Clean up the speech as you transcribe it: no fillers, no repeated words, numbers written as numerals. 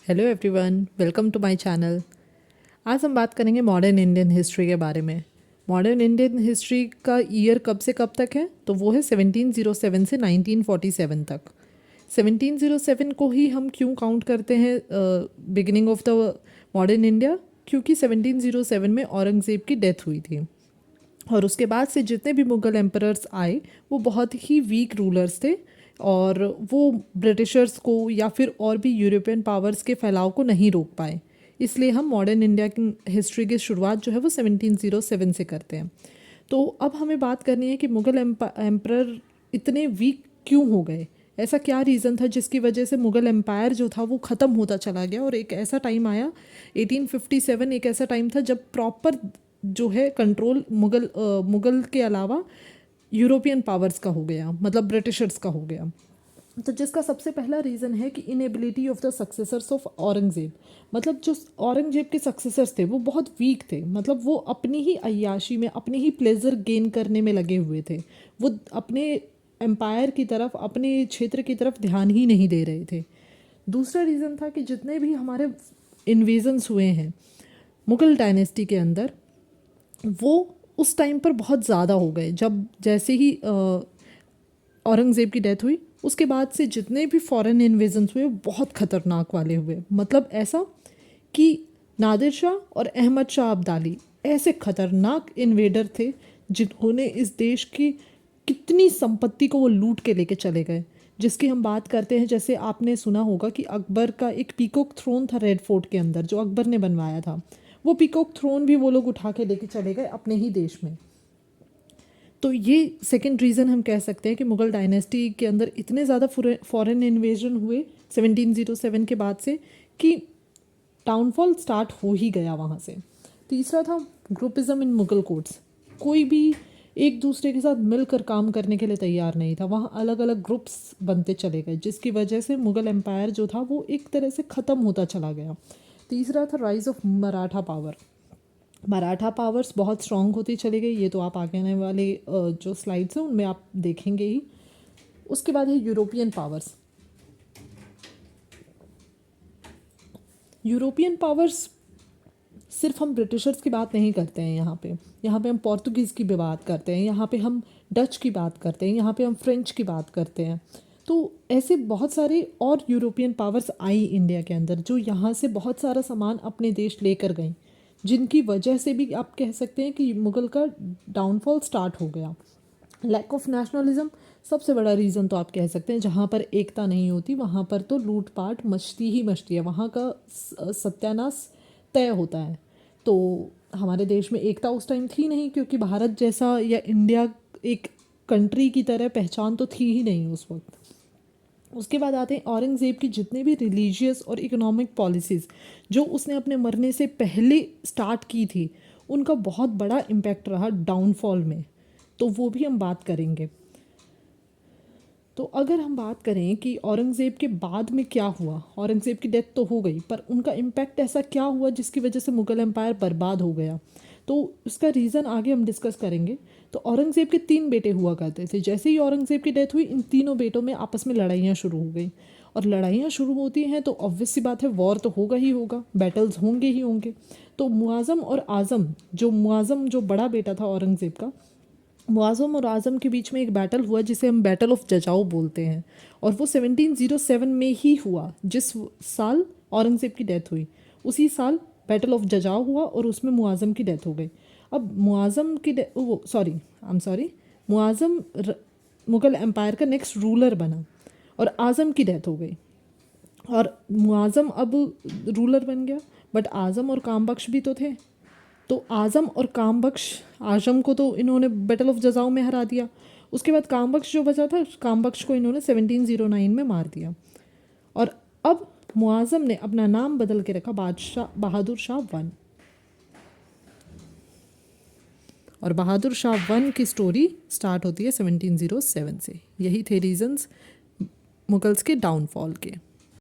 Hello everyone, welcome to my channel. आज हम बात करेंगे मॉडर्न इंडियन हिस्ट्री के बारे में। मॉडर्न इंडियन हिस्ट्री का ईयर कब से कब तक है, तो वो है 1707 से 1947 तक। 1707 को ही हम क्यों काउंट करते हैं beginning of the modern India, क्योंकि 1707 में औरंगज़ेब की डेथ हुई थी और उसके बाद से जितने भी मुग़ल एम्परर्स आए वो बहुत ही वीक रूलर्स थे और वो ब्रिटिशर्स को या फिर और भी यूरोपियन पावर्स के फैलाव को नहीं रोक पाए। इसलिए हम मॉडर्न इंडिया की हिस्ट्री की शुरुआत जो है वो 1707 से करते हैं। तो अब हमें बात करनी है कि मुग़ल एम्परर इतने वीक क्यों हो गए, ऐसा क्या रीज़न था जिसकी वजह से मुग़ल एम्पायर जो था वो ख़त्म होता चला गया। और एक ऐसा टाइम आया 1857, एक ऐसा टाइम था जब प्रॉपर जो है कंट्रोल मुग़ल के अलावा यूरोपियन पावर्स का हो गया, मतलब ब्रिटिशर्स का हो गया। तो जिसका सबसे पहला रीज़न है कि inability of the successors of Aurangzeb, मतलब जो औरंगज़ेब के सक्सेसर्स थे वो बहुत वीक थे, मतलब वो अपनी ही अय्याशी में, अपने ही प्लेजर गेन करने में लगे हुए थे। वो अपने एम्पायर की तरफ, अपने क्षेत्र की तरफ ध्यान ही नहीं दे रहे थे। दूसरा रीज़न था कि जितने भी हमारे इन्वेजन्स हुए हैं मुग़ल डायनेस्टी के अंदर, वो उस टाइम पर बहुत ज़्यादा हो गए। जब जैसे ही औरंगज़ेब की डेथ हुई उसके बाद से जितने भी फॉरेन इन्वेजन्स हुए वो बहुत ख़तरनाक वाले हुए। मतलब ऐसा कि नादिर शाह और अहमद शाह अब्दाली ऐसे ख़तरनाक इन्वेडर थे जिन्होंने इस देश की कितनी संपत्ति को वो लूट के लेके चले गए। जिसकी हम बात करते हैं, जैसे आपने सुना होगा कि अकबर का एक पीकॉक थ्रोन था रेड फोर्ट के अंदर जो अकबर ने बनवाया था, वो पीकॉक थ्रोन भी वो लोग उठा के लेके चले गए अपने ही देश में। तो ये सेकंड रीज़न हम कह सकते हैं कि मुग़ल डायनेस्टी के अंदर इतने ज़्यादा फॉरेन इन्वेजन हुए 1707 के बाद से कि डाउनफॉल स्टार्ट हो ही गया वहाँ से। तीसरा था ग्रुपिज़म इन मुग़ल कोर्ट्स। कोई भी एक दूसरे के साथ मिलकर काम करने के लिए तैयार नहीं था, वहाँ अलग अलग ग्रुप्स बनते चले गए जिसकी वजह से मुग़ल एम्पायर जो था वो एक तरह से ख़त्म होता चला गया। तीसरा था rise of Maratha power. Maratha powers बहुत स्ट्रॉन्ग होती चली गई, ये तो आप आगे आने वाले जो स्लाइड्स हैं उनमें आप देखेंगे ही। उसके बाद है यूरोपियन पावर्स। यूरोपियन पावर्स सिर्फ हम ब्रिटिशर्स की बात नहीं करते हैं यहाँ पे हम पोर्तुगीज़ की भी बात करते हैं, यहाँ पे हम डच की बात करते हैं, यहाँ पे हम फ्रेंच की बात करते हैं। तो ऐसे बहुत सारे और यूरोपियन पावर्स आई इंडिया के अंदर जो यहाँ से बहुत सारा सामान अपने देश लेकर गई, जिनकी वजह से भी आप कह सकते हैं कि मुग़ल का डाउनफॉल स्टार्ट हो गया। लैक ऑफ नेशनलिज्म सबसे बड़ा रीज़न तो आप कह सकते हैं। जहाँ पर एकता नहीं होती वहाँ पर तो लूटपाट मचती ही मचती है, वहाँ का सत्यानाश तय होता है। तो हमारे देश में एकता उस टाइम थी नहीं, क्योंकि भारत जैसा या इंडिया एक कंट्री की तरह पहचान तो थी ही नहीं उस वक्त। उसके बाद आते हैं औरंगज़ेब की जितने भी रिलीजियस और इकोनॉमिक पॉलिसीज़ जो उसने अपने मरने से पहले स्टार्ट की थी, उनका बहुत बड़ा इम्पैक्ट रहा डाउनफॉल में, तो वो भी हम बात करेंगे। तो अगर हम बात करें कि औरंगज़ेब के बाद में क्या हुआ, औरंगज़ेब की डेथ तो हो गई पर उनका इम्पैक्ट ऐसा क्या हुआ जिसकी वजह से मुग़ल एम्पायर बर्बाद हो गया, तो उसका रीज़न आगे हम डिस्कस करेंगे। तो औरंगज़ेब के 3 बेटे हुआ करते थे। जैसे ही औरंगज़ेब की डेथ हुई इन तीनों बेटों में आपस में लड़ाइयाँ शुरू हो गई, और लड़ाइयाँ शुरू होती हैं तो ऑब्वियस सी बात है वॉर तो होगा ही होगा, बैटल्स होंगे ही होंगे। तो मुआज़म और आज़म, जो मुआज़म जो बड़ा बेटा था औरंगज़ेब का, मुआज़म और आज़म के बीच में एक बैटल हुआ जिसे हम बैटल ऑफ जजाऊ बोलते हैं, और वो 1707 में ही हुआ। जिस साल औरंगज़ेब की डेथ हुई उसी साल बैटल ऑफ जजाऊ हुआ और उसमें मुआज़म की डेथ हो गई। अब मुआज़म की मुआज़म मुग़ल एम्पायर का नेक्स्ट रूलर बना और आज़म की डेथ हो गई, और मुआज़म अब रूलर बन गया, बट आज़म और कामबख्श भी तो थे। तो आज़म और कामबख्श, आज़म को तो इन्होंने बैटल ऑफ जजाऊ में हरा दिया, उसके बाद कामबख्श जो बचा था, कामबख्श को इन्होंने 1709 में मार दिया। और अब मुआज़म ने अपना नाम बदल के रखा बहादुर शाह वन, और बहादुर शाह वन की स्टोरी स्टार्ट होती है 1707 से। यही थे रीजंस मुगल्स के डाउनफॉल के।